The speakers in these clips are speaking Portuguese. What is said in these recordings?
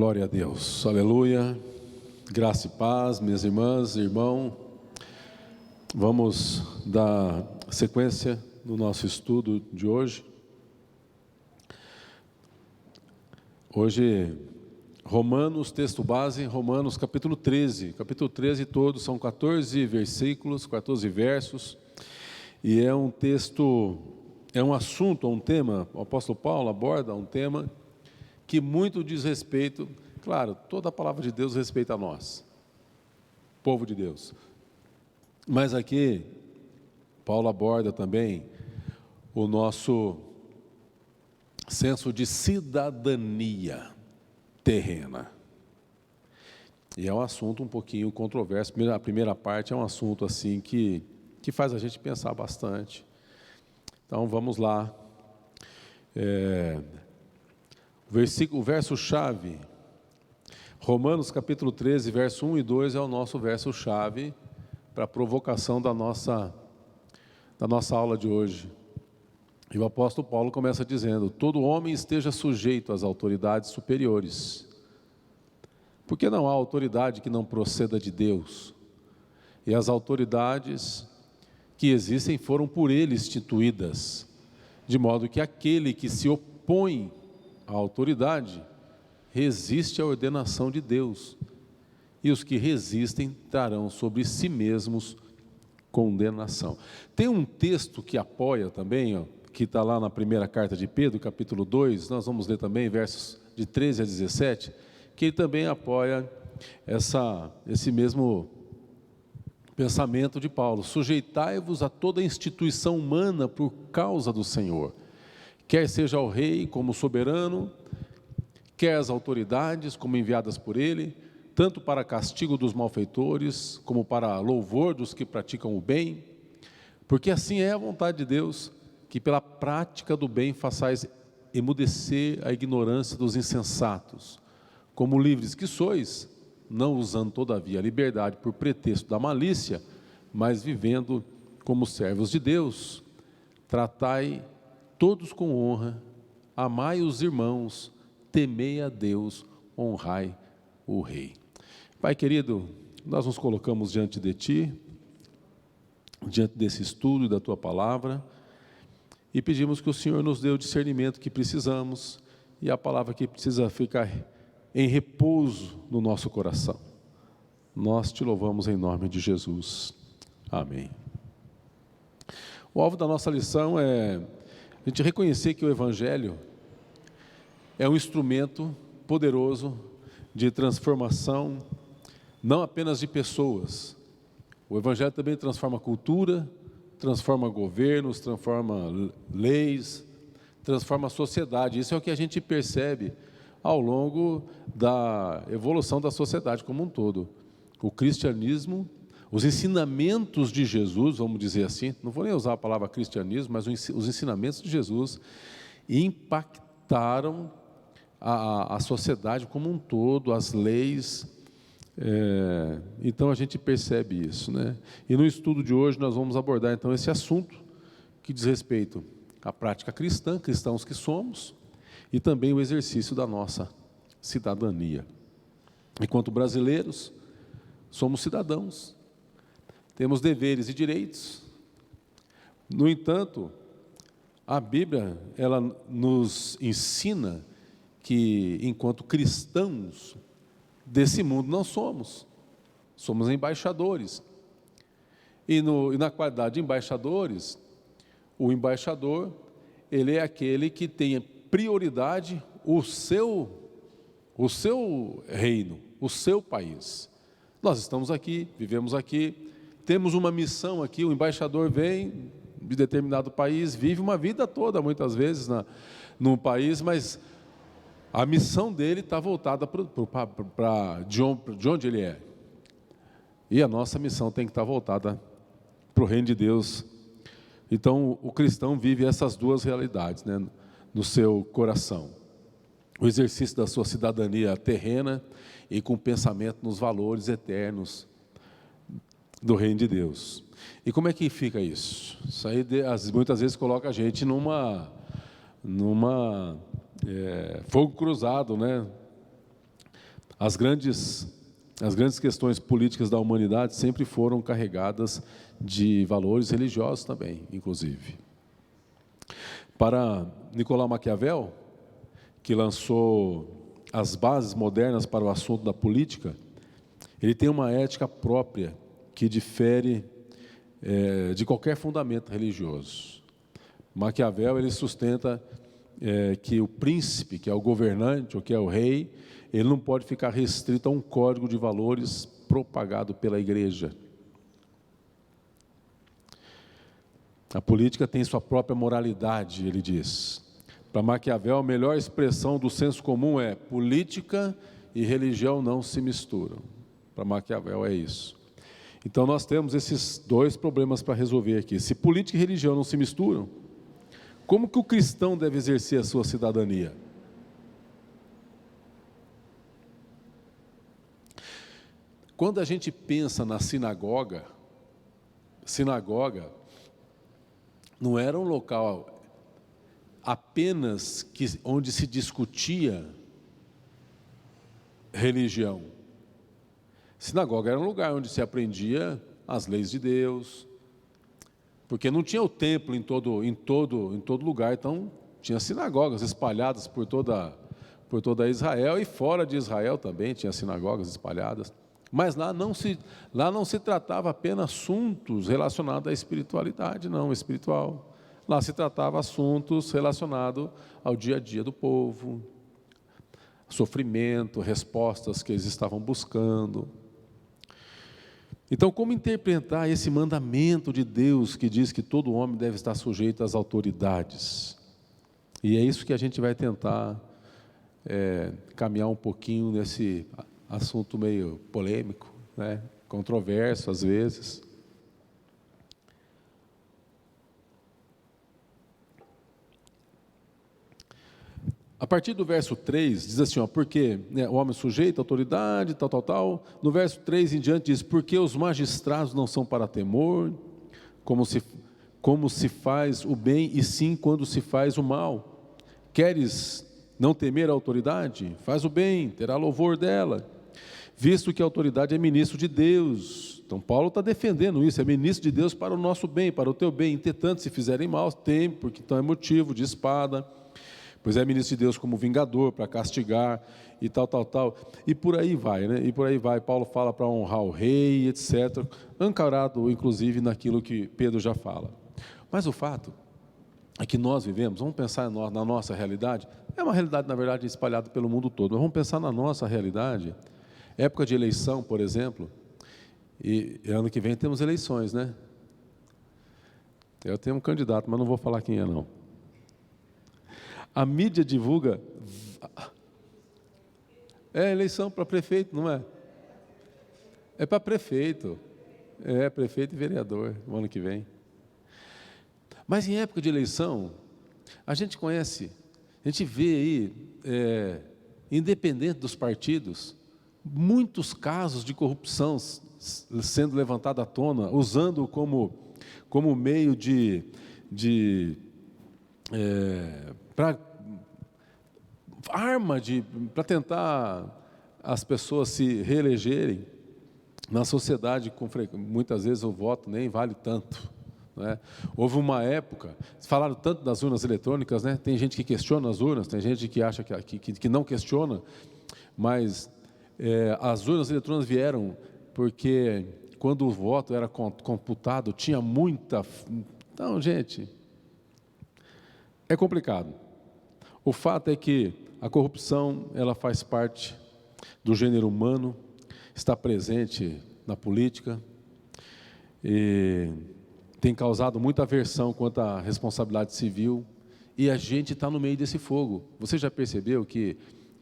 Glória a Deus, aleluia, graça e paz, minhas irmãs e irmão. Vamos dar sequência no nosso estudo de hoje. Hoje, Romanos, texto base, Romanos capítulo 13. Capítulo 13 todos são 14 versículos, 14 versos. E é um texto, é um assunto, um tema, o apóstolo Paulo aborda um tema que muito diz respeito, claro, toda a palavra de Deus respeita a nós, povo de Deus. Mas aqui, Paulo aborda também o nosso senso de cidadania terrena. E é um assunto um pouquinho controverso. A primeira parte é um assunto assim que faz a gente pensar bastante. Então vamos lá. O verso-chave, Romanos capítulo 13, verso 1 e 2 é o nosso verso-chave para a provocação da nossa aula de hoje. E o apóstolo Paulo começa dizendo: todo homem esteja sujeito às autoridades superiores, porque não há autoridade que não proceda de Deus, e as autoridades que existem foram por ele instituídas, de modo que aquele que se opõe à autoridade resiste à ordenação de Deus, e os que resistem trarão sobre si mesmos condenação. Tem um texto que apoia também, que está lá na primeira carta de Pedro, capítulo 2, nós vamos ler também versos de 13 a 17, que ele também apoia esse mesmo pensamento de Paulo: sujeitai-vos a toda instituição humana por causa do Senhor, quer seja o rei como soberano, quer as autoridades como enviadas por ele, tanto para castigo dos malfeitores, como para louvor dos que praticam o bem, porque assim é a vontade de Deus, que pela prática do bem façais emudecer a ignorância dos insensatos, como livres que sois, não usando todavia a liberdade por pretexto da malícia, mas vivendo como servos de Deus. Tratai todos com honra, amai os irmãos, temei a Deus, honrai o Rei. Pai querido, nós nos colocamos diante de Ti, diante desse estudo da Tua Palavra, e pedimos que o Senhor nos dê o discernimento que precisamos, e a palavra que precisa ficar em repouso no nosso coração. Nós Te louvamos em nome de Jesus. Amém. O alvo da nossa lição é a gente reconhecer que o Evangelho é um instrumento poderoso de transformação, não apenas de pessoas. O Evangelho também transforma cultura, transforma governos, transforma leis, transforma a sociedade. Isso é o que a gente percebe ao longo da evolução da sociedade como um todo. O cristianismo, os ensinamentos de Jesus, vamos dizer assim, não vou nem usar a palavra cristianismo, mas os ensinamentos de Jesus impactaram a sociedade como um todo, as leis. Então a gente percebe isso, né? E no estudo de hoje nós vamos abordar então esse assunto que diz respeito à prática cristã, cristãos que somos, e também o exercício da nossa cidadania. Enquanto brasileiros, somos cidadãos, temos deveres e direitos. No entanto, a Bíblia, ela nos ensina que, enquanto cristãos desse mundo, não somos embaixadores. E na qualidade de embaixadores, o embaixador, ele é aquele que tem prioridade o seu reino, o seu país. Nós estamos aqui, vivemos aqui, temos uma missão aqui. O embaixador vem de determinado país, vive uma vida toda, muitas vezes, no país, mas a missão dele está voltada de onde ele é. E a nossa missão tem que estar voltada para o reino de Deus. Então, o cristão vive essas duas realidades, né, no seu coração. O exercício da sua cidadania terrena e com pensamento nos valores eternos do reino de Deus. E como é que fica isso? Isso aí muitas vezes coloca a gente numa fogo cruzado, né? As grandes questões políticas da humanidade sempre foram carregadas de valores religiosos também, inclusive. Para Nicolau Maquiavel, que lançou as bases modernas para o assunto da política, ele tem uma ética própria que difere de qualquer fundamento religioso. Maquiavel, ele sustenta que o príncipe, que é o governante, ou que é o rei, ele não pode ficar restrito a um código de valores propagado pela igreja. A política tem sua própria moralidade, ele diz. Para Maquiavel, a melhor expressão do senso comum é: política e religião não se misturam. Para Maquiavel é isso. Então nós temos esses dois problemas para resolver aqui. Se política e religião não se misturam, como que o cristão deve exercer a sua cidadania? Quando a gente pensa na sinagoga não era um local apenas onde se discutia religião. Sinagoga era um lugar onde se aprendia as leis de Deus, porque não tinha o templo em todo lugar, então tinha sinagogas espalhadas por toda Israel, e fora de Israel também tinha sinagogas espalhadas. Mas lá não se tratava apenas assuntos relacionados à espiritualidade, não, espiritual. Lá se tratava assuntos relacionados ao dia a dia do povo, sofrimento, respostas que eles estavam buscando. Então, como interpretar esse mandamento de Deus que diz que todo homem deve estar sujeito às autoridades? E é isso que a gente vai tentar caminhar um pouquinho nesse assunto meio polêmico, né? Controverso às vezes. A partir do verso 3, diz assim, porque o homem sujeito à autoridade, tal. No verso 3 em diante diz: porque os magistrados não são para temor, como se faz o bem, e sim quando se faz o mal. Queres não temer a autoridade? Faz o bem, terá louvor dela, visto que a autoridade é ministro de Deus. Então Paulo está defendendo isso, é ministro de Deus para o nosso bem, para o teu bem. Entretanto, se fizerem mal, teme, porque então é motivo de espada, pois é ministro de Deus como vingador, para castigar, e tal. E por aí vai, né? E por aí vai. Paulo fala para honrar o rei, etc. Ancorado, inclusive, naquilo que Pedro já fala. Mas o fato é que nós vivemos, vamos pensar na nossa realidade, é uma realidade, na verdade, espalhada pelo mundo todo, mas vamos pensar na nossa realidade. Época de eleição, por exemplo, e ano que vem temos eleições, né? Eu tenho um candidato, mas não vou falar quem é, não. A mídia divulga. É eleição para prefeito, não é? É para prefeito. É prefeito e vereador, no ano que vem. Mas em época de eleição, a gente vê aí, independente dos partidos, muitos casos de corrupção sendo levantados à tona, usando como meio para tentar as pessoas se reelegerem. Na sociedade, muitas vezes o voto nem vale tanto, né? Houve uma época, falaram tanto das urnas eletrônicas, né? Tem gente que questiona as urnas, tem gente que acha que não questiona, mas as urnas eletrônicas vieram porque quando o voto era computado, tinha muita... Então, gente, é complicado. O fato é que a corrupção, ela faz parte do gênero humano, está presente na política e tem causado muita aversão quanto à responsabilidade civil, e a gente está no meio desse fogo. Você já percebeu que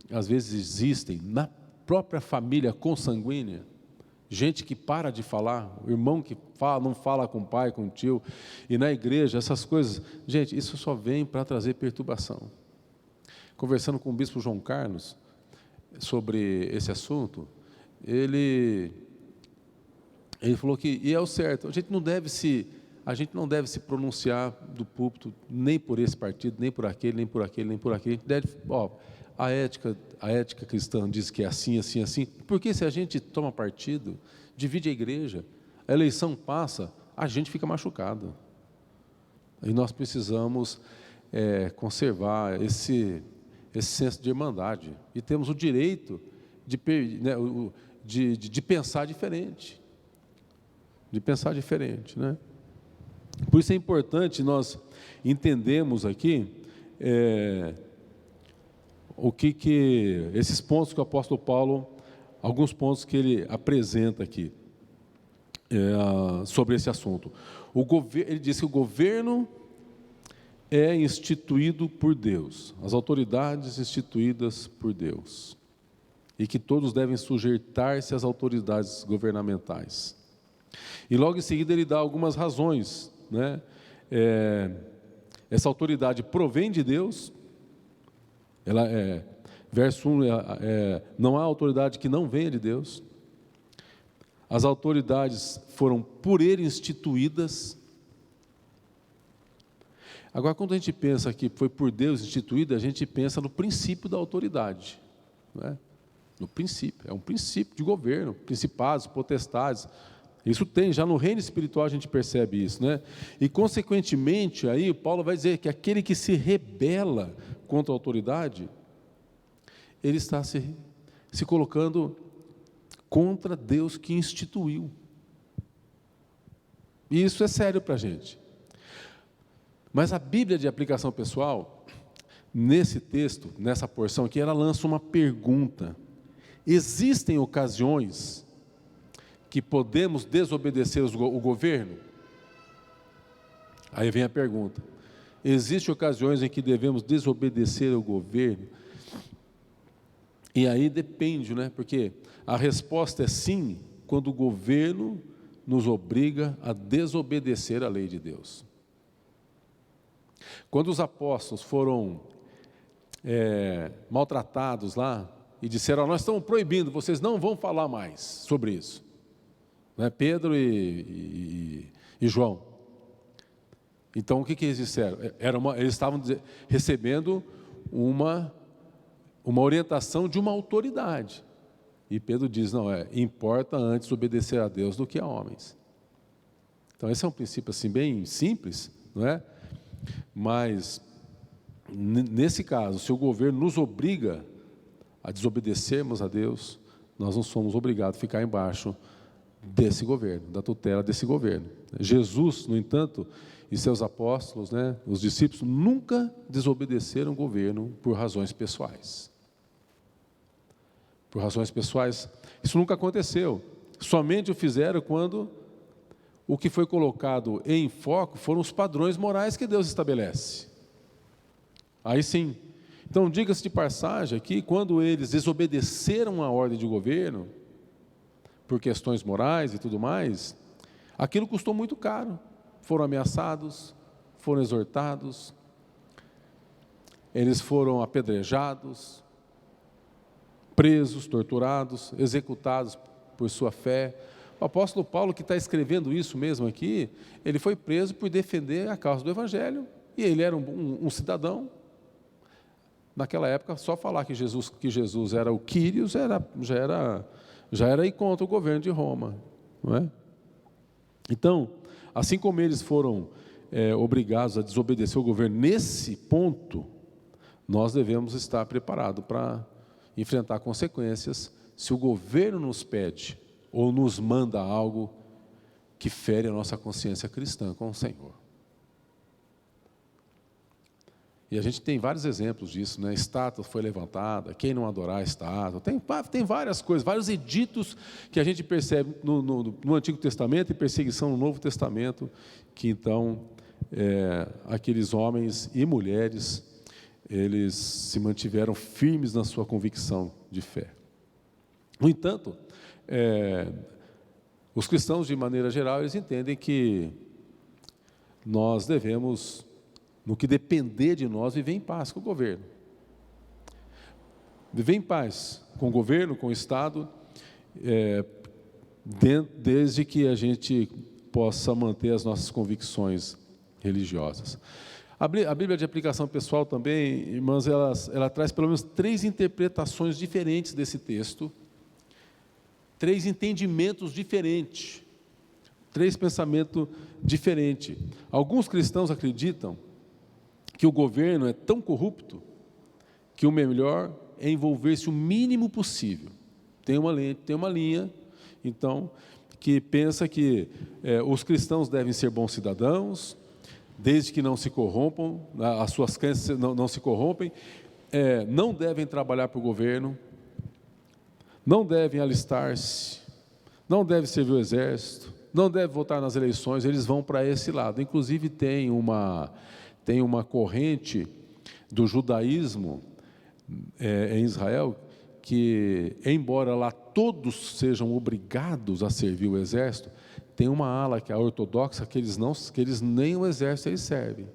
às vezes existem na própria família consanguínea gente que para de falar, o irmão que não fala com o pai, com o tio, e na igreja essas coisas, gente, isso só vem para trazer perturbação. Conversando com o bispo João Carlos sobre esse assunto, ele falou que, e é o certo, a gente não deve se pronunciar do púlpito nem por esse partido, nem por aquele, nem por aquele, nem por aquele. a ética cristã diz que é assim, assim, assim. Porque se a gente toma partido, divide a igreja, a eleição passa, a gente fica machucado. E nós precisamos conservar esse senso de irmandade. E temos o direito de pensar diferente. De pensar diferente, né? Por isso é importante nós entendermos aqui esses pontos que o apóstolo Paulo, alguns pontos que ele apresenta aqui sobre esse assunto. Ele diz que o governo é instituído por Deus, as autoridades instituídas por Deus, e que todos devem sujeitar-se às autoridades governamentais. E logo em seguida ele dá algumas razões, né? Essa autoridade provém de Deus. Verso 1, não há autoridade que não venha de Deus. As autoridades foram por ele instituídas. Agora, quando a gente pensa que foi por Deus instituída, a gente pensa no princípio da autoridade, né? No princípio, é um princípio de governo, principados, potestades. Isso tem, já no reino espiritual a gente percebe isso, né? E consequentemente, aí Paulo vai dizer que aquele que se rebela contra a autoridade, ele está se colocando contra Deus que instituiu. E isso é sério para a gente. Mas a Bíblia de aplicação pessoal, nesse texto, nessa porção aqui, ela lança uma pergunta. Existem ocasiões que podemos desobedecer o governo? Aí vem a pergunta. Existem ocasiões em que devemos desobedecer o governo? E aí depende, né? Porque a resposta é sim, quando o governo nos obriga a desobedecer a lei de Deus. Quando os apóstolos foram maltratados lá e disseram, nós estamos proibindo, vocês não vão falar mais sobre isso. Né? Pedro e João. Então o que eles disseram? Eles estavam recebendo uma orientação de uma autoridade. E Pedro diz, não, importa antes obedecer a Deus do que a homens. Então esse é um princípio assim bem simples, não é? Mas nesse caso, se o governo nos obriga a desobedecermos a Deus, nós não somos obrigados a ficar embaixo desse governo, da tutela desse governo. Jesus, no entanto, e seus apóstolos, né, os discípulos, nunca desobedeceram o governo por razões pessoais. Por razões pessoais, isso nunca aconteceu. Somente o fizeram quando o que foi colocado em foco foram os padrões morais que Deus estabelece. Aí sim. Então, diga-se de passagem aqui, quando eles desobedeceram a ordem de governo, por questões morais e tudo mais, aquilo custou muito caro. Foram ameaçados, foram exortados, eles foram apedrejados, presos, torturados, executados por sua fé. O apóstolo Paulo, que está escrevendo isso mesmo aqui, ele foi preso por defender a causa do Evangelho, e ele era um cidadão. Naquela época, só falar que Jesus era o Quírios, já era ir contra o governo de Roma, não é? Então, assim como eles foram obrigados a desobedecer o governo nesse ponto, nós devemos estar preparados para enfrentar consequências se o governo nos pede ou nos manda algo que fere a nossa consciência cristã com o Senhor. E a gente tem vários exemplos disso, né? Estátua foi levantada, quem não adorar a estátua, tem várias coisas, vários editos que a gente percebe no Antigo Testamento e perseguição no Novo Testamento, que então aqueles homens e mulheres, eles se mantiveram firmes na sua convicção de fé. No entanto, os cristãos, de maneira geral, eles entendem que nós devemos, no que depender de nós, viver em paz com o governo. Viver em paz com o governo, com o Estado, desde que a gente possa manter as nossas convicções religiosas. A Bíblia de aplicação pessoal também, irmãos, ela traz pelo menos 3 interpretações diferentes desse texto, 3 entendimentos diferentes, 3 pensamentos diferentes. Alguns cristãos acreditam que o governo é tão corrupto que o melhor é envolver-se o mínimo possível. Tem uma linha, então, que pensa que os cristãos devem ser bons cidadãos, desde que não se corrompam, as suas crenças não se corrompem, não devem trabalhar para o governo, não devem alistar-se, não devem servir o exército, não devem votar nas eleições. Eles vão para esse lado. Inclusive tem uma corrente do judaísmo em Israel, que embora lá todos sejam obrigados a servir o exército, tem uma ala que é a ortodoxa, que eles nem o exército eles servem.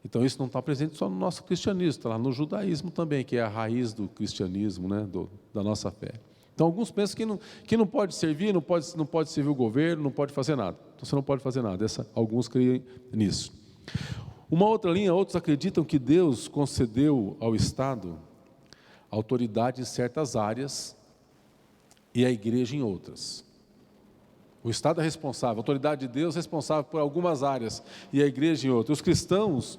Então isso não está presente só no nosso cristianismo, está lá no judaísmo também, que é a raiz do cristianismo, né, da nossa fé. Então alguns pensam que não pode servir, não pode servir o governo, não pode fazer nada. Então você não pode fazer nada. Alguns creem nisso. Uma outra linha, outros acreditam que Deus concedeu ao Estado autoridade em certas áreas e a igreja em outras. O Estado é responsável, a autoridade de Deus é responsável por algumas áreas e a igreja em outras. Os cristãos,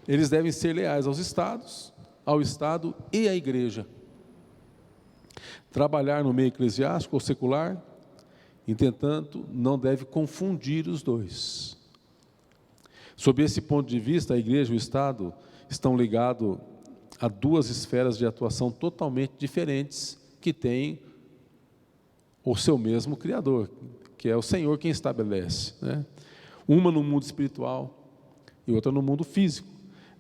eles devem ser leais ao Estado e à igreja. Trabalhar no meio eclesiástico ou secular, entretanto, não deve confundir os dois. Sob esse ponto de vista, a igreja e o Estado estão ligados a 2 esferas de atuação totalmente diferentes, que têm o seu mesmo Criador, que é o Senhor quem estabelece, né? Uma no mundo espiritual e outra no mundo físico.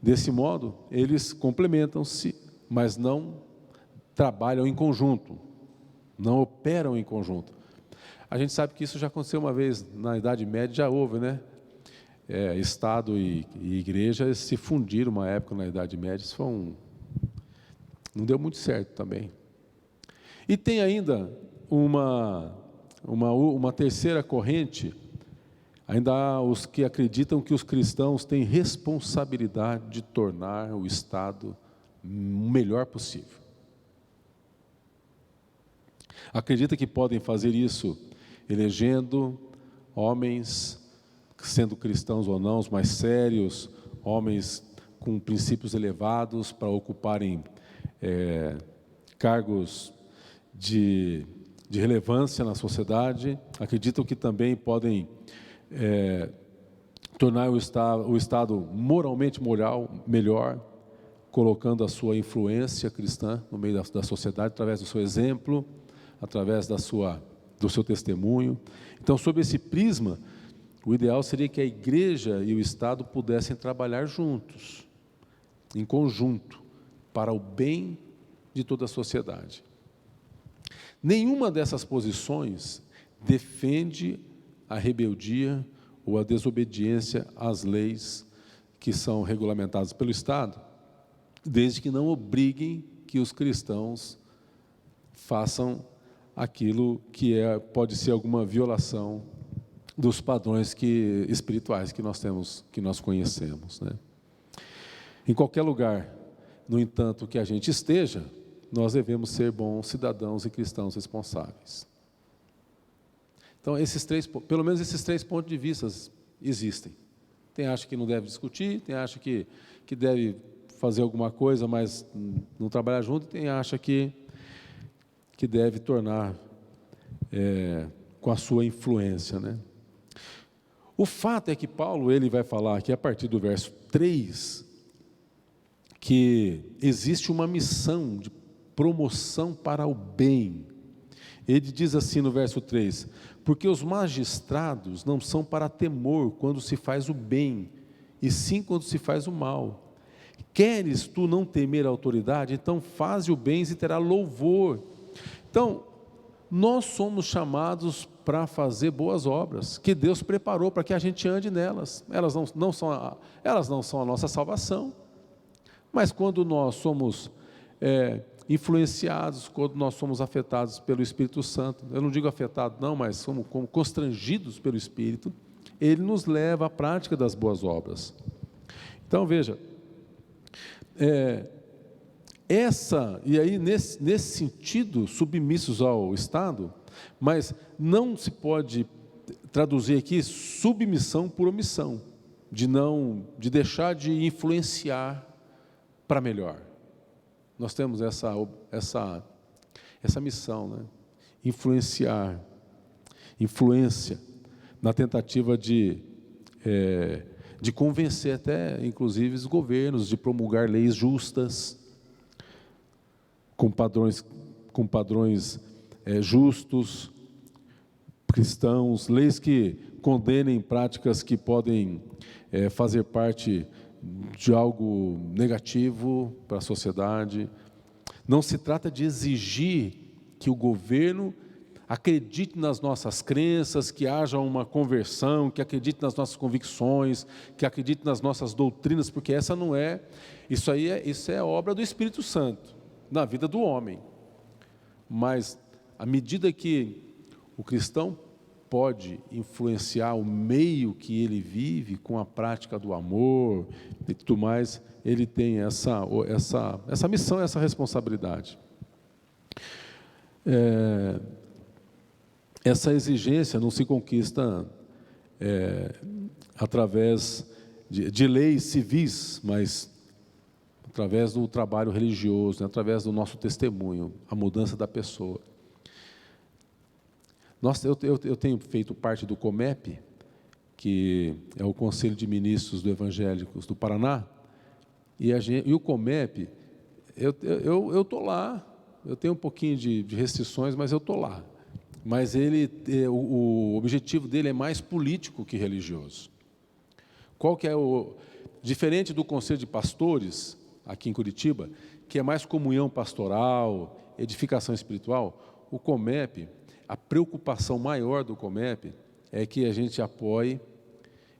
Desse modo, eles complementam-se, mas não trabalham em conjunto, não operam em conjunto. A gente sabe que isso já aconteceu uma vez, na Idade Média já houve, né? Estado e igreja se fundiram uma época na Idade Média, isso não deu muito certo também. E tem ainda uma terceira corrente, ainda há os que acreditam que os cristãos têm responsabilidade de tornar o Estado o melhor possível. Acredita que podem fazer isso elegendo homens, sendo cristãos ou não, os mais sérios, homens com princípios elevados para ocuparem cargos de relevância na sociedade. Acreditam que também podem tornar o Estado moralmente melhor, colocando a sua influência cristã no meio da sociedade, através do seu exemplo, através do seu testemunho. Então, sob esse prisma, o ideal seria que a igreja e o Estado pudessem trabalhar juntos, em conjunto, para o bem de toda a sociedade. Nenhuma dessas posições defende a rebeldia ou a desobediência às leis que são regulamentadas pelo Estado, desde que não obriguem que os cristãos façam aquilo que pode ser alguma violação dos padrões espirituais que nós conhecemos, né? Em qualquer lugar, no entanto, que a gente esteja, nós devemos ser bons cidadãos e cristãos responsáveis. Então, pelo menos esses 3 pontos de vista existem. Tem acha que não deve discutir, tem acha que deve fazer alguma coisa, mas não trabalhar junto, tem acha que deve tornar com a sua influência, né? O fato é que Paulo ele vai falar aqui a partir do verso 3, que existe uma missão de promoção para o bem. Ele diz assim no verso 3, porque os magistrados não são para temor quando se faz o bem, e sim quando se faz o mal. Queres tu não temer a autoridade? Então faze o bem e terá louvor. Então, nós somos chamados para fazer boas obras, que Deus preparou para que a gente ande nelas. Elas não são a nossa salvação, mas quando nós somos influenciados, quando nós somos afetados pelo Espírito Santo, eu não digo afetado não, mas somos constrangidos pelo Espírito, Ele nos leva à prática das boas obras. Então, veja, e aí nesse sentido, submissos ao Estado, mas não se pode traduzir aqui submissão por omissão, de deixar de influenciar para melhor. Nós temos essa missão, né? Influência, na tentativa de convencer até, inclusive, os governos, de promulgar leis justas, com padrões justos, cristãos, leis que condenem práticas que podem fazer parte de algo negativo para a sociedade. Não se trata de exigir que o governo acredite nas nossas crenças, que haja uma conversão, que acredite nas nossas convicções, que acredite nas nossas doutrinas, porque isso é obra do Espírito Santo na vida do homem. Mas à medida que o cristão pode influenciar o meio que ele vive com a prática do amor e tudo mais, ele tem essa missão, essa responsabilidade. Essa exigência não se conquista através de leis civis, mas através do trabalho religioso, né? Através do nosso testemunho, a mudança da pessoa. Eu tenho feito parte do COMEP, que é o Conselho de Ministros Evangélicos do Paraná, e o COMEP, eu estou lá, eu tenho um pouquinho de restrições, mas eu estou lá. Mas o objetivo dele é mais político que religioso. Qual que é diferente do Conselho de Pastores, aqui em Curitiba, que é mais comunhão pastoral, edificação espiritual, o COMEP, a preocupação maior do COMEP é que a gente apoie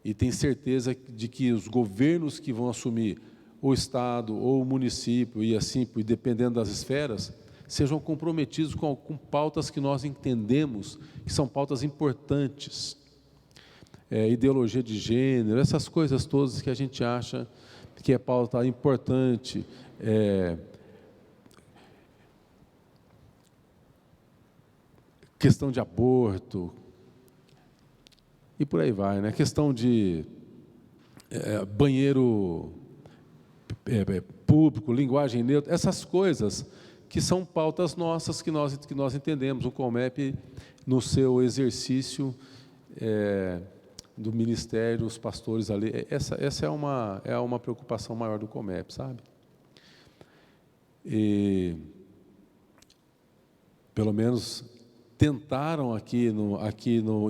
e tem certeza de que os governos que vão assumir o Estado ou o município e assim, dependendo das esferas, sejam comprometidos com pautas que nós entendemos que são pautas importantes. Ideologia de gênero, essas coisas todas que a gente acha que é pauta importante, questão de aborto, e por aí vai, né? Questão de banheiro público, linguagem neutra, essas coisas que são pautas nossas que nós entendemos. O COMEP, no seu exercício do ministério, os pastores ali, essa é uma preocupação maior do COMEP, sabe? E, pelo menos, tentaram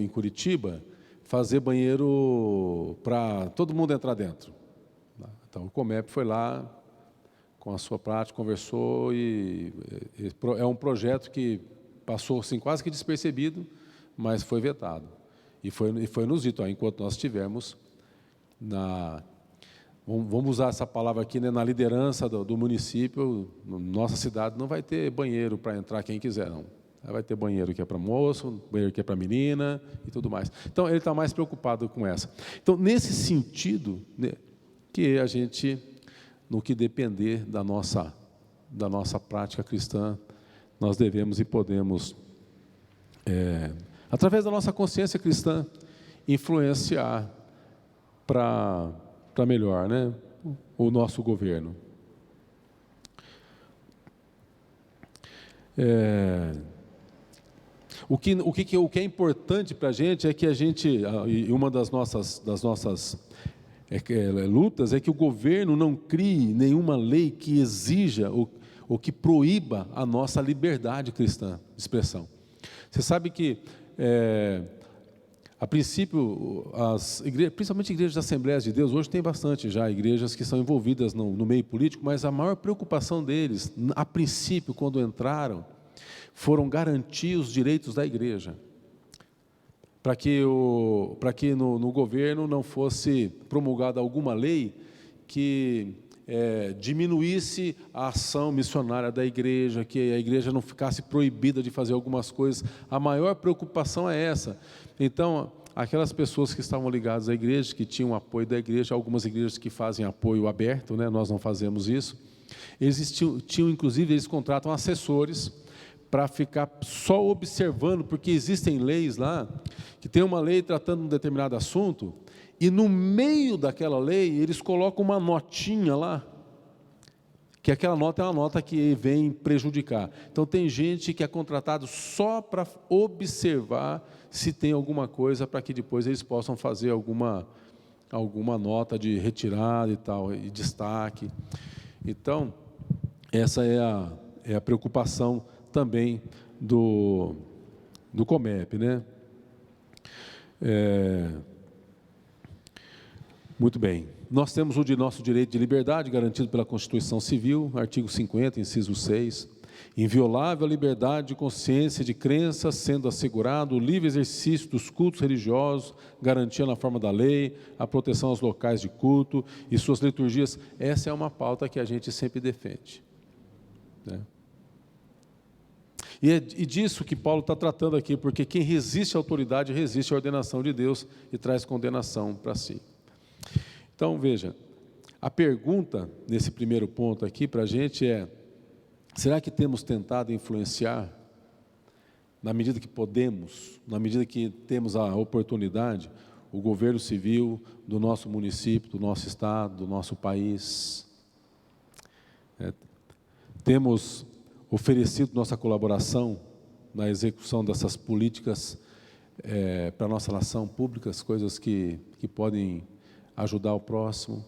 em Curitiba fazer banheiro para todo mundo entrar dentro. Então, o COMEP foi lá, com a sua prática, conversou, e é um projeto que passou assim, quase que despercebido, mas foi vetado. E foi nos dito, enquanto nós estivermos vamos usar essa palavra aqui, né, na liderança do município, nossa cidade não vai ter banheiro para entrar quem quiser, não. Vai ter banheiro que é para moço, banheiro que é para menina e tudo mais. Então, ele está mais preocupado com essa. Então, nesse sentido, né, que a gente, no que depender da nossa prática cristã, nós devemos e podemos, através da nossa consciência cristã, influenciar para melhor, né, o nosso governo. O que é importante para a gente é que e uma das nossas lutas é que o governo não crie nenhuma lei que exija ou que proíba a nossa liberdade cristã de expressão. Você sabe que, a princípio, principalmente igrejas da Assembleias de Deus, hoje tem bastante já igrejas que são envolvidas no meio político, mas a maior preocupação deles, a princípio, quando entraram, foram garantir os direitos da igreja, para que no governo não fosse promulgada alguma lei que diminuísse a ação missionária da igreja, que a igreja não ficasse proibida de fazer algumas coisas. A maior preocupação é essa. Então, aquelas pessoas que estavam ligadas à igreja, que tinham apoio da igreja, algumas igrejas que fazem apoio aberto, né? Nós não fazemos isso, inclusive, eles contratam assessores para ficar só observando, porque existem leis lá, que tem uma lei tratando um determinado assunto, e no meio daquela lei, eles colocam uma notinha lá, que aquela nota é uma nota que vem prejudicar. Então, tem gente que é contratado só para observar se tem alguma coisa, para que depois eles possam fazer alguma nota de retirada e tal, e destaque. Então, essa é a preocupação também do Comep, né? Muito bem. Nós temos o nosso direito de liberdade garantido pela Constituição Civil, artigo 50, inciso 6. Inviolável a liberdade de consciência e de crença, sendo assegurado o livre exercício dos cultos religiosos, garantia na forma da lei, a proteção aos locais de culto e suas liturgias. Essa é uma pauta que a gente sempre defende, né? E é disso que Paulo está tratando aqui, porque quem resiste à autoridade, resiste à ordenação de Deus e traz condenação para si. Então, veja, a pergunta nesse primeiro ponto aqui para a gente é: será que temos tentado influenciar, na medida que podemos, na medida que temos a oportunidade, o governo civil do nosso município, do nosso estado, do nosso país? Temos oferecido nossa colaboração na execução dessas políticas para a nossa nação, públicas, coisas que podem ajudar o próximo.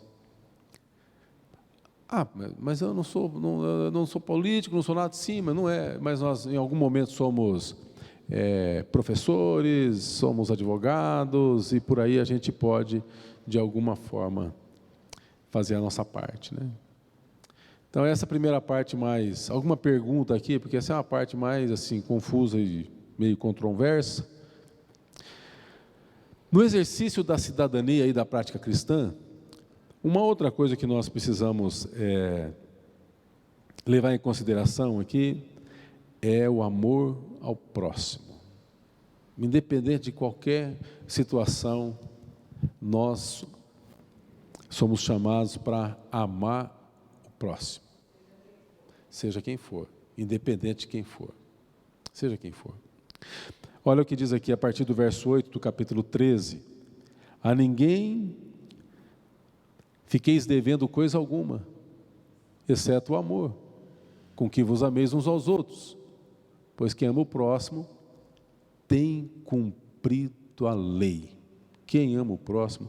Mas eu não sou político, não sou nada. Sim, mas não é. Mas nós, em algum momento, somos professores, somos advogados, e por aí a gente pode, de alguma forma, fazer a nossa parte, né? Então, essa primeira parte mais... Alguma pergunta aqui? Porque essa é uma parte mais, assim, confusa e meio controversa. No exercício da cidadania e da prática cristã, uma outra coisa que nós precisamos levar em consideração aqui é o amor ao próximo. Independente de qualquer situação, nós somos chamados para amar o próximo, seja quem for, independente de quem for, seja quem for. Olha o que diz aqui a partir do verso 8 do capítulo 13: a ninguém fiqueis devendo coisa alguma, exceto o amor, com que vos ameis uns aos outros, pois quem ama o próximo tem cumprido a lei. Quem ama o próximo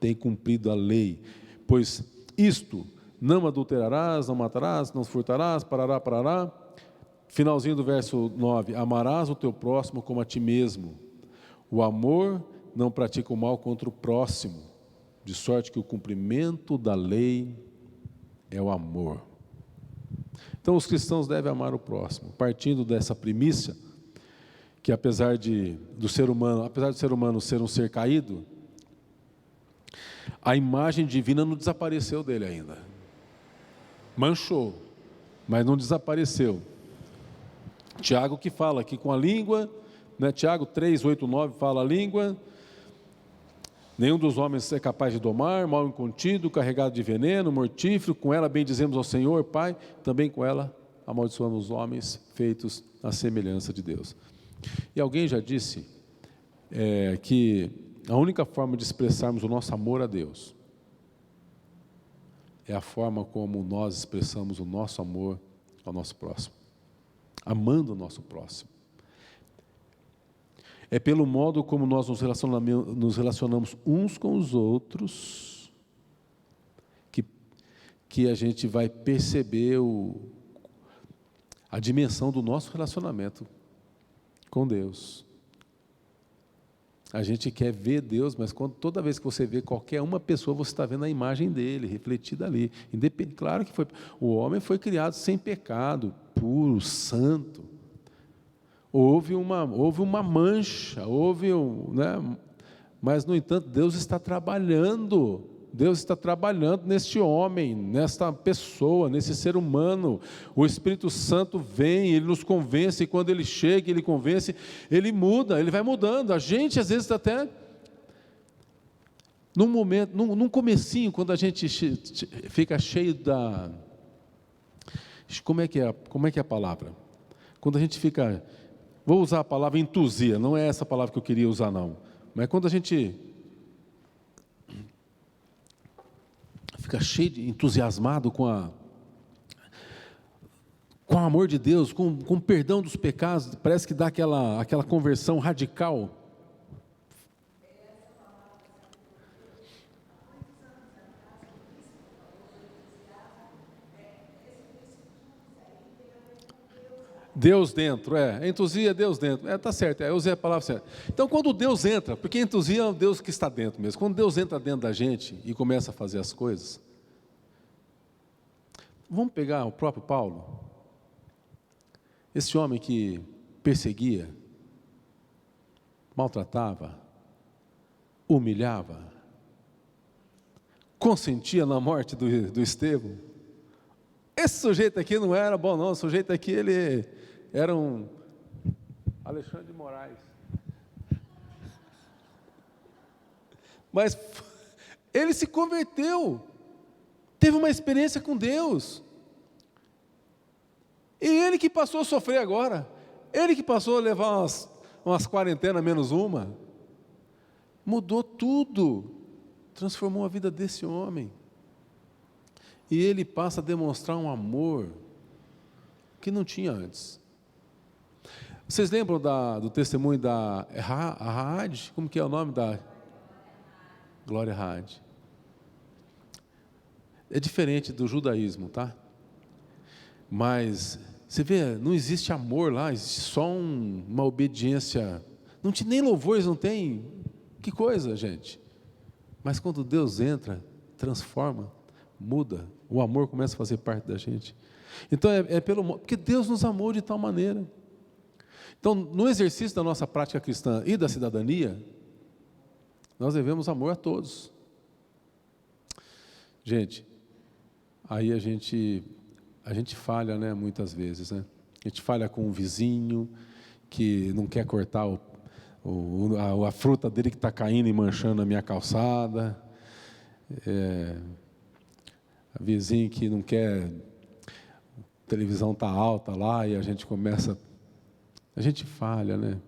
tem cumprido a lei. Pois isto: não adulterarás, não matarás, não furtarás, parará. Finalzinho do verso 9: amarás o teu próximo como a ti mesmo. O amor não pratica o mal contra o próximo, de sorte que o cumprimento da lei é o amor. Então, os cristãos devem amar o próximo, partindo dessa premissa, que apesar do ser humano ser um ser caído, a imagem divina não desapareceu dele ainda. Manchou, mas não desapareceu. Tiago que fala aqui com a língua, né? Tiago 3, 8, 9 fala: a língua, nenhum dos homens é capaz de domar, mal incontido, carregado de veneno, mortífero, com ela bendizemos ao Senhor, Pai, também com ela amaldiçoamos os homens feitos à semelhança de Deus. E alguém já disse que a única forma de expressarmos o nosso amor a Deus é a forma como nós expressamos o nosso amor ao nosso próximo, amando o nosso próximo. É pelo modo como nós nos relacionamos uns com os outros que a gente vai perceber a dimensão do nosso relacionamento com Deus. A gente quer ver Deus, mas toda vez que você vê qualquer uma pessoa, você está vendo a imagem dele, refletida ali. Claro que o homem foi criado sem pecado, puro, santo. Houve uma mancha, né? Mas, no entanto, Deus está trabalhando Deus está trabalhando neste homem, nesta pessoa, nesse ser humano. O Espírito Santo vem, Ele nos convence, e quando Ele chega, Ele convence, Ele muda, Ele vai mudando. A gente, às vezes, até, num momento, num comecinho, quando a gente fica cheio da... Como é que é a palavra? Quando a gente fica... Vou usar a palavra entusia, não é essa palavra que eu queria usar, não. Mas quando a gente fica cheio de entusiasmado com o amor de Deus, com o perdão dos pecados, parece que dá aquela conversão radical. Deus dentro, entusia Deus dentro, tá certo, eu usei a palavra certa. Então, quando Deus entra, porque entusia é o Deus que está dentro mesmo, quando Deus entra dentro da gente e começa a fazer as coisas, vamos pegar o próprio Paulo, esse homem que perseguia, maltratava, humilhava, consentia na morte do Estevão. Esse sujeito aqui não era bom não, o sujeito aqui ele era um Alexandre de Moraes. Mas ele se converteu, teve uma experiência com Deus. E ele que passou a sofrer agora, ele que passou a levar umas quarentenas menos uma, mudou tudo, transformou a vida desse homem. E ele passa a demonstrar um amor que não tinha antes. Vocês lembram do testemunho da Raad? Como que é o nome da? Glória Raad. É diferente do judaísmo, tá? Mas, você vê, não existe amor lá, existe só uma obediência. Não tem nem louvores, não tem. Que coisa, gente. Mas quando Deus entra, transforma, muda, o amor começa a fazer parte da gente. Então, porque Deus nos amou de tal maneira. Então, no exercício da nossa prática cristã e da cidadania, nós devemos amor a todos. Gente, aí a gente falha, né, muitas vezes, né? A gente falha com um vizinho que não quer cortar a fruta dele que está caindo e manchando a minha calçada. A vizinha que não quer, a televisão está alta lá e a gente começa... A gente falha, né?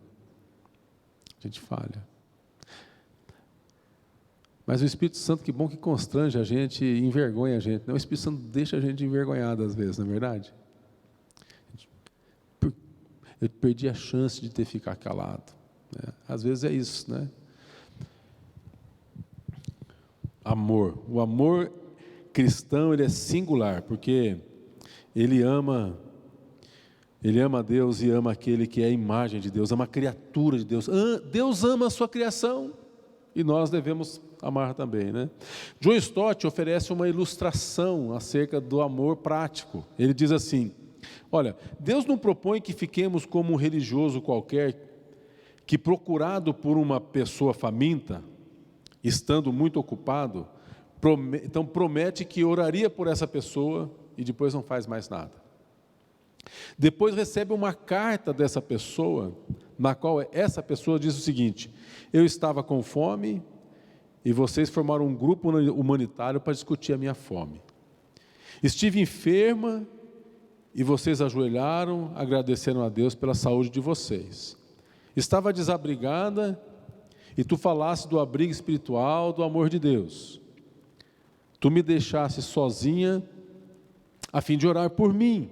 A gente falha. Mas o Espírito Santo, que bom que constrange a gente e envergonha a gente. O Espírito Santo deixa a gente envergonhado às vezes, não é verdade? Eu perdi a chance de ter ficado calado. Né? Às vezes é isso, né? Amor. O amor cristão, ele é singular, porque ele ama a Deus e ama aquele que é a imagem de Deus, ama a criatura de Deus. Deus ama a sua criação e nós devemos amar também, né? John Stott oferece uma ilustração acerca do amor prático. Ele diz assim: olha, Deus não propõe que fiquemos como um religioso qualquer que, procurado por uma pessoa faminta, estando muito ocupado, então promete que oraria por essa pessoa e depois não faz mais nada. Depois recebe uma carta dessa pessoa, na qual essa pessoa diz o seguinte: eu estava com fome e vocês formaram um grupo humanitário para discutir a minha fome. Estive enferma e vocês ajoelharam, agradeceram a Deus pela saúde de vocês. Estava desabrigada e tu falaste do abrigo espiritual, do amor de Deus. Tu me deixaste sozinha a fim de orar por mim.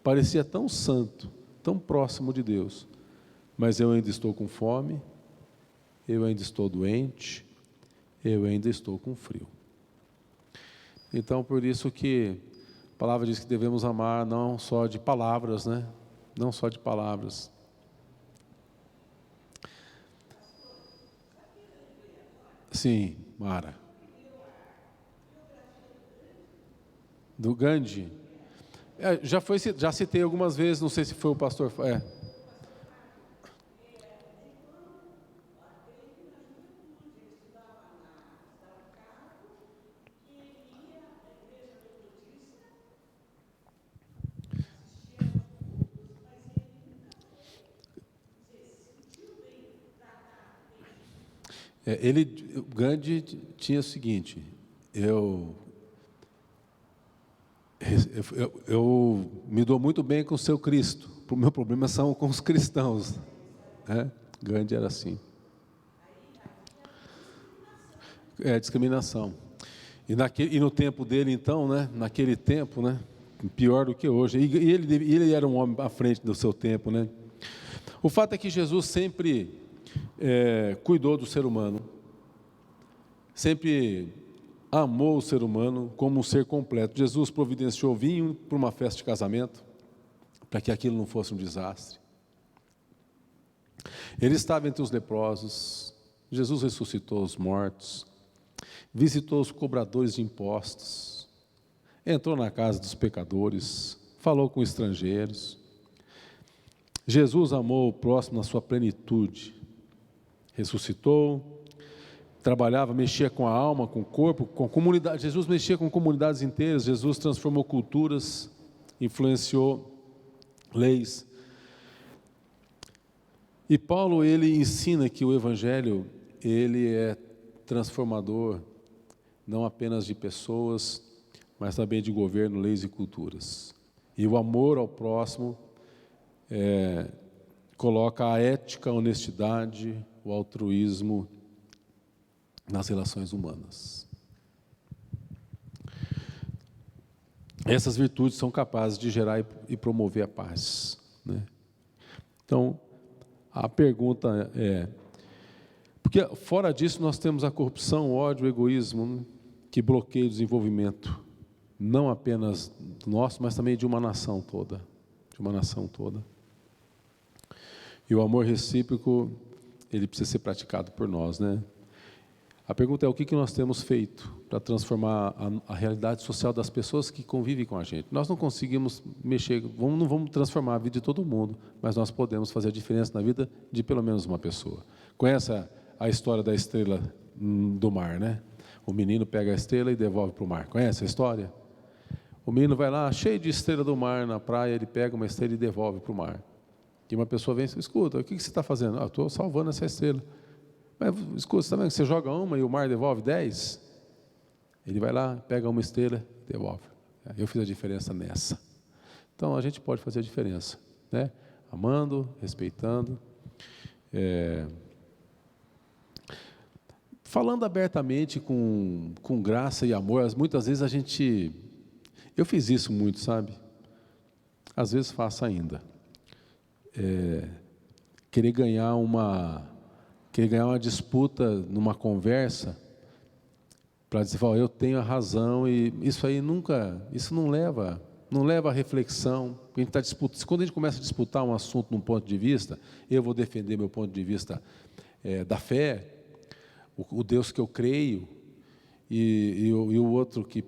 Parecia tão santo, tão próximo de Deus, mas eu ainda estou com fome, eu ainda estou doente, eu ainda estou com frio. Então, por isso que a palavra diz que devemos amar não só de palavras, né? Não só de palavras. Sim, Mara. Do Gandhi. Já citei algumas vezes, não sei se foi o pastor. Gandhi tinha o seguinte: eu me dou muito bem com o seu Cristo, o meu problema são com os cristãos. Gandhi era assim. Discriminação. E no tempo dele, então, naquele tempo, pior do que hoje. E ele era um homem à frente do seu tempo, O fato é que Jesus sempre cuidou do ser humano, sempre amou o ser humano como um ser completo. Jesus providenciou vinho para uma festa de casamento, para que aquilo não fosse um desastre. Ele estava entre os leprosos, Jesus ressuscitou os mortos, visitou os cobradores de impostos, entrou na casa dos pecadores, falou com estrangeiros. Jesus amou o próximo na sua plenitude, ressuscitou, trabalhava, mexia com a alma, com o corpo, com a comunidade. Jesus mexia com comunidades inteiras. Jesus transformou culturas, influenciou leis. E Paulo, ele ensina que o Evangelho, ele é transformador, não apenas de pessoas, mas também de governo, leis e culturas. E o amor ao próximo coloca a ética, a honestidade, o altruísmo nas relações humanas. Essas virtudes são capazes de gerar e promover a paz, Então, a pergunta porque fora disso nós temos a corrupção, o ódio, o egoísmo, que bloqueia o desenvolvimento, não apenas nosso, mas também de uma nação toda, E o amor recíproco, ele precisa ser praticado por nós, A pergunta é: o que nós temos feito para transformar a realidade social das pessoas que convivem com a gente? Nós não conseguimos mexer, não vamos transformar a vida de todo mundo, mas nós podemos fazer a diferença na vida de pelo menos uma pessoa. Conhece a história da estrela do mar, O menino pega a estrela e devolve para o mar. Conhece a história? O menino vai lá, cheio de estrela do mar na praia, ele pega uma estrela e devolve para o mar. E uma pessoa vem e escuta: o que você está fazendo? Estou salvando essa estrela. Mas escuta, você está vendo que você joga uma e o mar devolve 10? Ele vai lá, pega uma estrela e devolve. Eu fiz a diferença nessa. Então, a gente pode fazer a diferença, Amando, respeitando, falando abertamente com graça e amor. Muitas vezes eu fiz isso muito, sabe? Às vezes faço ainda. Querer ganhar uma disputa numa conversa, para dizer: eu tenho a razão, e isso não leva a reflexão. Quando a gente começa a disputar um assunto num ponto de vista, eu vou defender meu ponto de vista da fé, o Deus que eu creio, e o outro que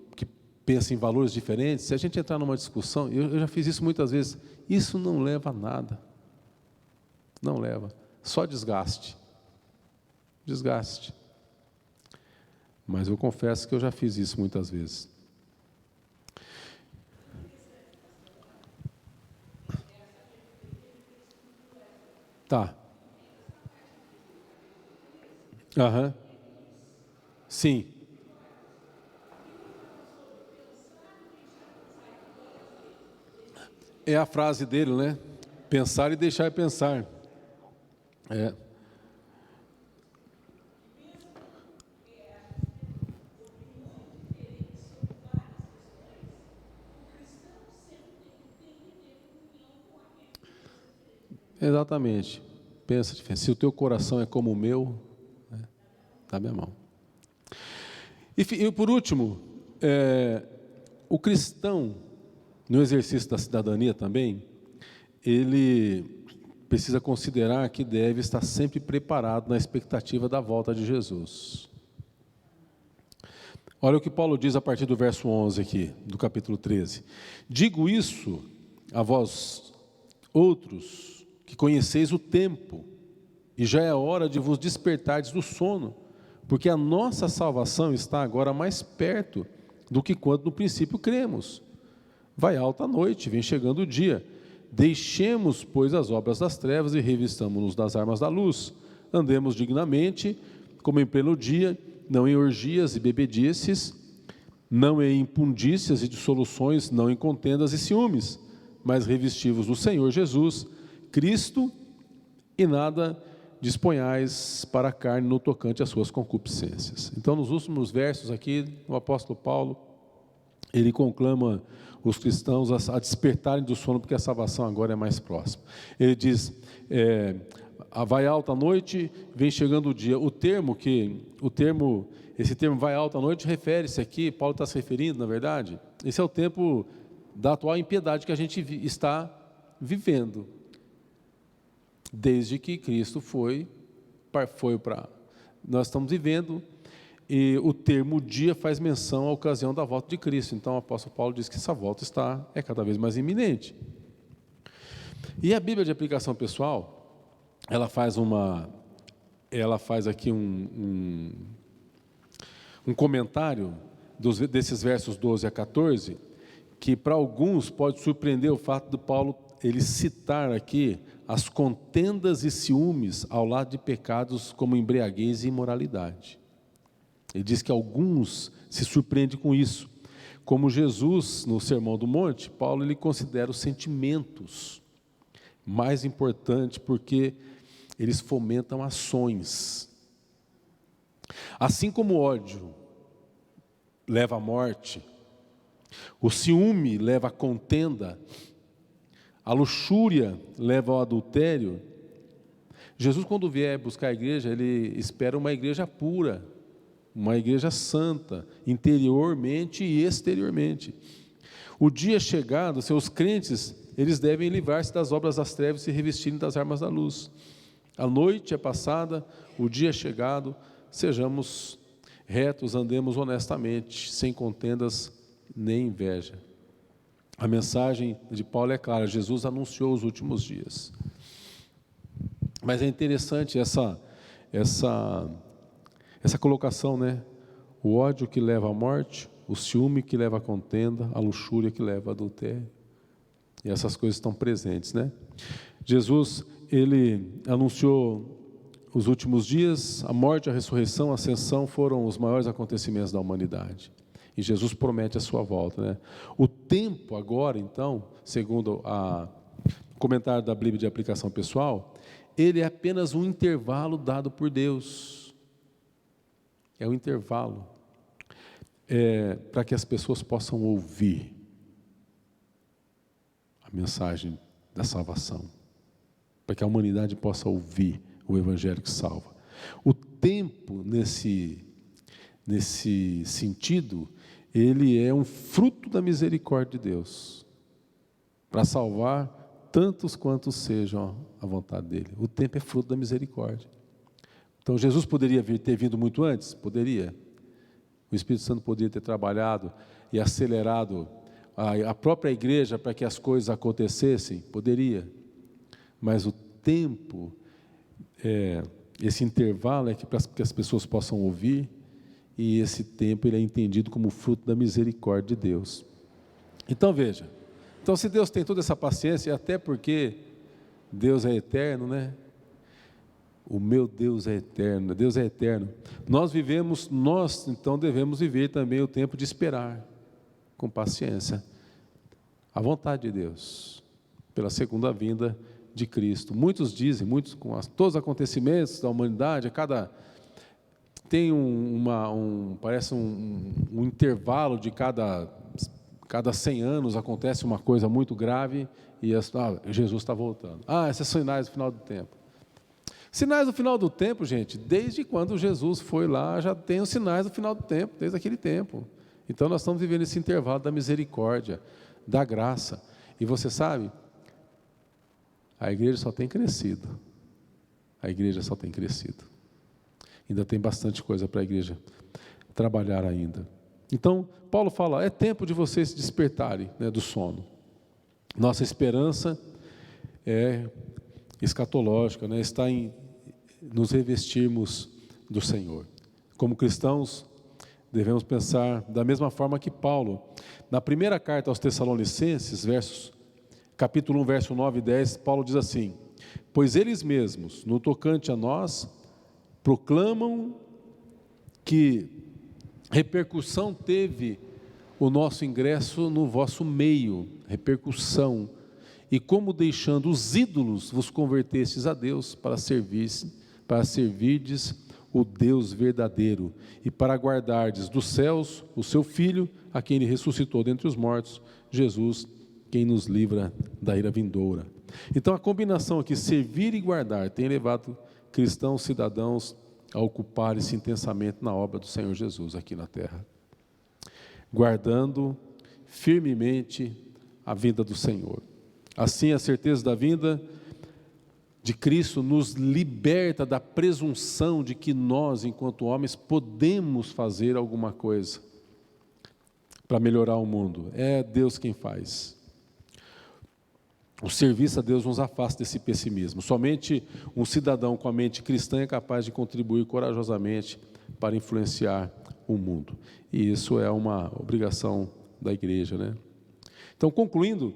pensa em valores diferentes. Se a gente entrar numa discussão, eu já fiz isso muitas vezes, isso não leva a nada, não leva, só desgaste. Mas eu confesso que eu já fiz isso muitas vezes. Tá. Sim. É a frase dele, Pensar e deixar pensar. Exatamente. Pensa diferente. Se o teu coração é como o meu, dá minha mão. E por último, o cristão, no exercício da cidadania também, ele precisa considerar que deve estar sempre preparado na expectativa da volta de Jesus. Olha o que Paulo diz a partir do verso 11 aqui, do capítulo 13. Digo isso a vós outros, que conheceis o tempo, e já é hora de vos despertardes do sono, porque a nossa salvação está agora mais perto do que quando no princípio cremos. Vai alta a noite, vem chegando o dia. Deixemos, pois, as obras das trevas e revistamo-nos das armas da luz. Andemos dignamente, como em pleno dia, não em orgias e bebedices, não em impundícias e dissoluções, não em contendas e ciúmes, mas revestivos do Senhor Jesus, Cristo, e nada disponhais para a carne no tocante às suas concupiscências. Então, nos últimos versos aqui, o apóstolo Paulo, ele conclama os cristãos a despertarem do sono, porque a salvação agora é mais próxima. Ele diz, vai alta a noite, vem chegando o dia. Esse termo vai alta a noite refere-se aqui, Paulo está se referindo, na verdade, esse é o tempo da atual impiedade que a gente está vivendo, desde que Cristo foi para... Nós estamos vivendo, e o termo dia faz menção à ocasião da volta de Cristo. Então o apóstolo Paulo diz que essa volta é cada vez mais iminente. E a Bíblia de aplicação pessoal, ela faz aqui um comentário desses versos 12 a 14, que para alguns pode surpreender o fato de Paulo ele citar aqui as contendas e ciúmes ao lado de pecados como embriaguez e imoralidade. Ele diz que alguns se surpreendem com isso. Como Jesus, no Sermão do Monte, Paulo ele considera os sentimentos mais importantes, porque eles fomentam ações. Assim como o ódio leva à morte, o ciúme leva à contenda, a luxúria leva ao adultério. Jesus, quando vier buscar a igreja, ele espera uma igreja pura, uma igreja santa, interiormente e exteriormente. O dia chegado, seus crentes, eles devem livrar-se das obras das trevas e se revestirem das armas da luz. A noite é passada, o dia é chegado, sejamos retos, andemos honestamente, sem contendas nem inveja. A mensagem de Paulo é clara, Jesus anunciou os últimos dias. Mas é interessante essa colocação, né? O ódio que leva à morte, o ciúme que leva à contenda, a luxúria que leva ao adultério. E essas coisas estão presentes, né? Jesus, ele anunciou os últimos dias, a morte, a ressurreição, a ascensão foram os maiores acontecimentos da humanidade. E Jesus promete a sua volta, né? O tempo agora, então, segundo o comentário da Bíblia de aplicação pessoal, ele é apenas um intervalo dado por Deus. É um intervalo para que as pessoas possam ouvir a mensagem da salvação, para que a humanidade possa ouvir o Evangelho que salva. O tempo, nesse sentido, ele é um fruto da misericórdia de Deus, para salvar tantos quantos sejam a vontade dele. O tempo é fruto da misericórdia. Então Jesus poderia ter vindo muito antes? Poderia. O Espírito Santo poderia ter trabalhado e acelerado a própria igreja para que as coisas acontecessem? Poderia. Mas o tempo, esse intervalo é para que as pessoas possam ouvir, e esse tempo ele é entendido como fruto da misericórdia de Deus. Então veja, se Deus tem toda essa paciência, até porque Deus é eterno, né? O meu Deus é eterno, Deus é eterno. Nós então devemos viver também o tempo de esperar, com paciência, a vontade de Deus, pela segunda vinda de Cristo. Muitos dizem, com todos os acontecimentos da humanidade, tem parece um intervalo de cada 100 anos acontece uma coisa muito grave e Jesus está voltando. Esses são sinais do final do tempo. Sinais do final do tempo, gente, desde quando Jesus foi lá, já tem os sinais do final do tempo, desde aquele tempo. Então nós estamos vivendo esse intervalo da misericórdia, da graça. E você sabe, a igreja só tem crescido. A igreja só tem crescido. Ainda tem bastante coisa para a igreja trabalhar ainda. Então, Paulo fala, é tempo de vocês se despertarem, né, do sono. Nossa esperança é escatológica, né, está em nos revestirmos do Senhor. Como cristãos, devemos pensar da mesma forma que Paulo. Na primeira carta aos Tessalonicenses, capítulo 1, verso 9 e 10, Paulo diz assim: pois eles mesmos, no tocante a nós, proclamam que repercussão teve o nosso ingresso no vosso meio, repercussão, e como deixando os ídolos vos convertestes a Deus para servirdes o Deus verdadeiro e para guardardes dos céus o seu Filho, a quem ele ressuscitou dentre os mortos, Jesus, quem nos livra da ira vindoura. Então a combinação aqui, servir e guardar, tem levado cristãos, cidadãos a ocuparem-se intensamente na obra do Senhor Jesus aqui na terra, guardando firmemente a vinda do Senhor. Assim, a certeza da vinda de Cristo nos liberta da presunção de que nós, enquanto homens, podemos fazer alguma coisa para melhorar o mundo. É Deus quem faz. O serviço a Deus nos afasta desse pessimismo. Somente um cidadão com a mente cristã é capaz de contribuir corajosamente para influenciar o mundo. E isso é uma obrigação da igreja, né? Então, concluindo,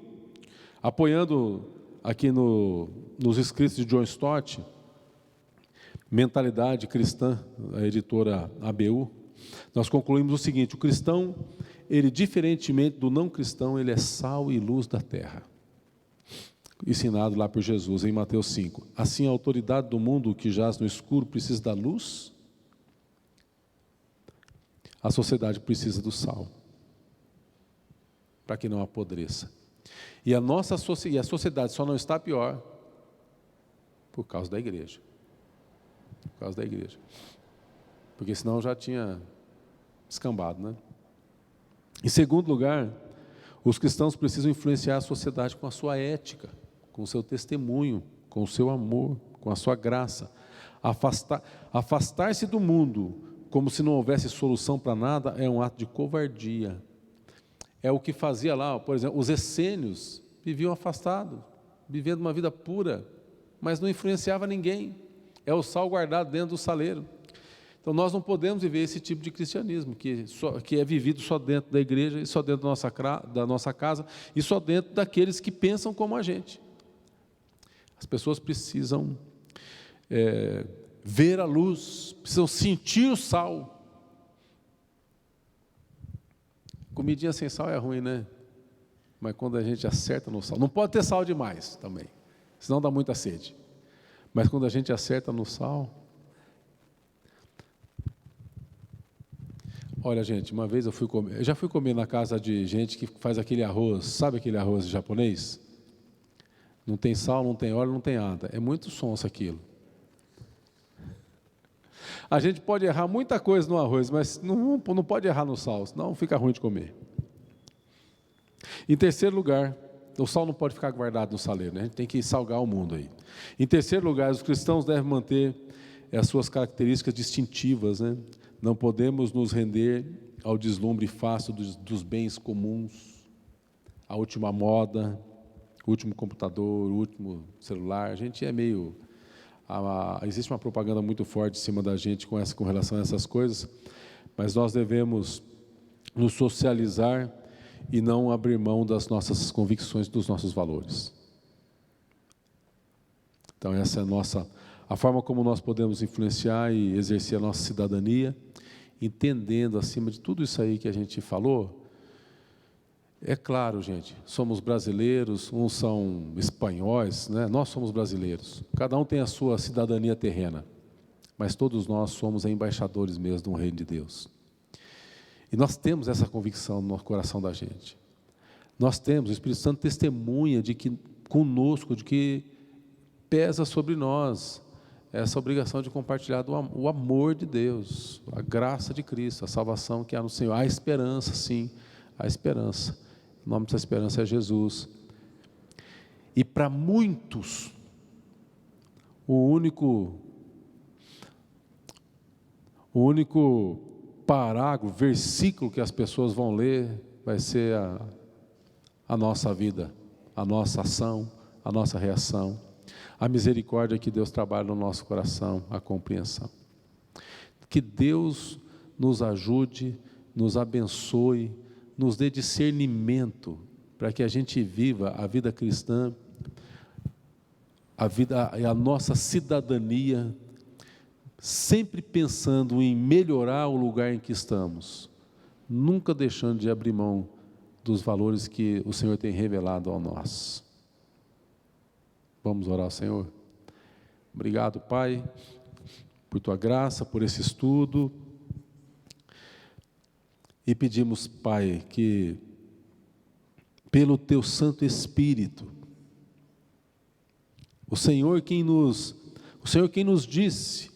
apoiando aqui nos escritos de John Stott, Mentalidade Cristã, a editora ABU, nós concluímos o seguinte: o cristão, ele diferentemente do não cristão, ele é sal e luz da terra. Ensinado lá por Jesus em Mateus 5. Assim a autoridade do mundo que jaz no escuro precisa da luz, a sociedade precisa do sal, para que não apodreça. E a sociedade só não está pior por causa da igreja. Por causa da igreja. Porque senão já tinha descambado, né? Em segundo lugar, os cristãos precisam influenciar a sociedade com a sua ética, com o seu testemunho, com o seu amor, com a sua graça. Afastar-se do mundo como se não houvesse solução para nada é um ato de covardia. É o que fazia lá, por exemplo, os essênios viviam afastados, vivendo uma vida pura, mas não influenciava ninguém. É o sal guardado dentro do saleiro. Então nós não podemos viver esse tipo de cristianismo, que é vivido só dentro da igreja, e só dentro da nossa casa, e só dentro daqueles que pensam como a gente. As pessoas precisam ver a luz, precisam sentir o sal. Comidinha sem sal é ruim, né? Mas quando a gente acerta no sal, não pode ter sal demais também, senão dá muita sede. Mas quando a gente acerta no sal... Olha, gente, uma vez eu já fui comer na casa de gente que faz aquele arroz, sabe aquele arroz japonês? Não tem sal, não tem óleo, não tem nada. É muito sonso aquilo. A gente pode errar muita coisa no arroz, mas não pode errar no sal, senão fica ruim de comer. Em terceiro lugar, o sal não pode ficar guardado no saleiro, né? A gente tem que salgar o mundo aí. Em terceiro lugar, os cristãos devem manter as suas características distintivas, né? Não podemos nos render ao deslumbre fácil dos bens comuns, a última moda, o último computador, o último celular. A gente é meio... existe uma propaganda muito forte em cima da gente com relação a essas coisas, mas nós devemos nos socializar e não abrir mão das nossas convicções, dos nossos valores. Então essa é a forma como nós podemos influenciar e exercer a nossa cidadania, entendendo acima de tudo isso aí que a gente falou. É claro, gente, somos brasileiros, uns são espanhóis, né? Nós somos brasileiros, cada um tem a sua cidadania terrena, mas todos nós somos embaixadores mesmo do reino de Deus. E nós temos essa convicção no coração da gente. Nós temos, o Espírito Santo testemunha de que conosco, de que pesa sobre nós essa obrigação de compartilhar o amor de Deus, a graça de Cristo, a salvação que há no Senhor. Há esperança, sim, há esperança. O nome dessa esperança é Jesus. E para muitos, o único parágrafo, versículo que as pessoas vão ler vai ser a nossa vida, a nossa ação, a nossa reação, a misericórdia que Deus trabalha no nosso coração, a compreensão. Que Deus nos ajude, nos abençoe, nos dê discernimento para que a gente viva a vida cristã, a nossa cidadania sempre pensando em melhorar o lugar em que estamos, nunca deixando de abrir mão dos valores que o Senhor tem revelado a nós. Vamos orar, Senhor. Obrigado, Pai, por Tua graça, por esse estudo. E pedimos, Pai, que pelo Teu Santo Espírito, o Senhor quem nos disse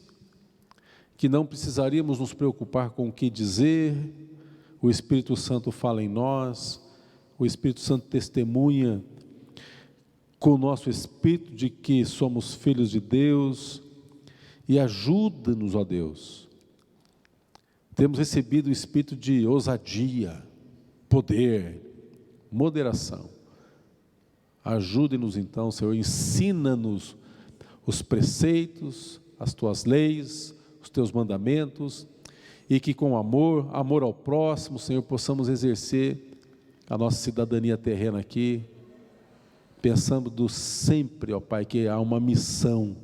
que não precisaríamos nos preocupar com o que dizer, o Espírito Santo fala em nós, o Espírito Santo testemunha com o nosso espírito de que somos filhos de Deus, e ajuda-nos, ó Deus. Temos recebido o espírito de ousadia, poder, moderação. Ajude-nos então, Senhor, ensina-nos os preceitos, as Tuas leis, os Teus mandamentos, e que com amor ao próximo, Senhor, possamos exercer a nossa cidadania terrena aqui, pensando sempre, ó Pai, que há uma missão.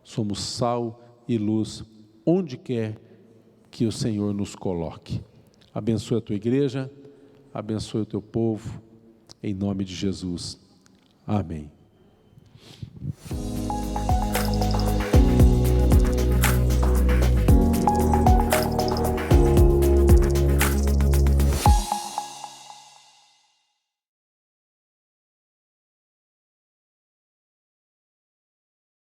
Somos sal e luz, onde quer que o Senhor nos coloque. Abençoe a Tua igreja, abençoe o Teu povo, em nome de Jesus. Amém.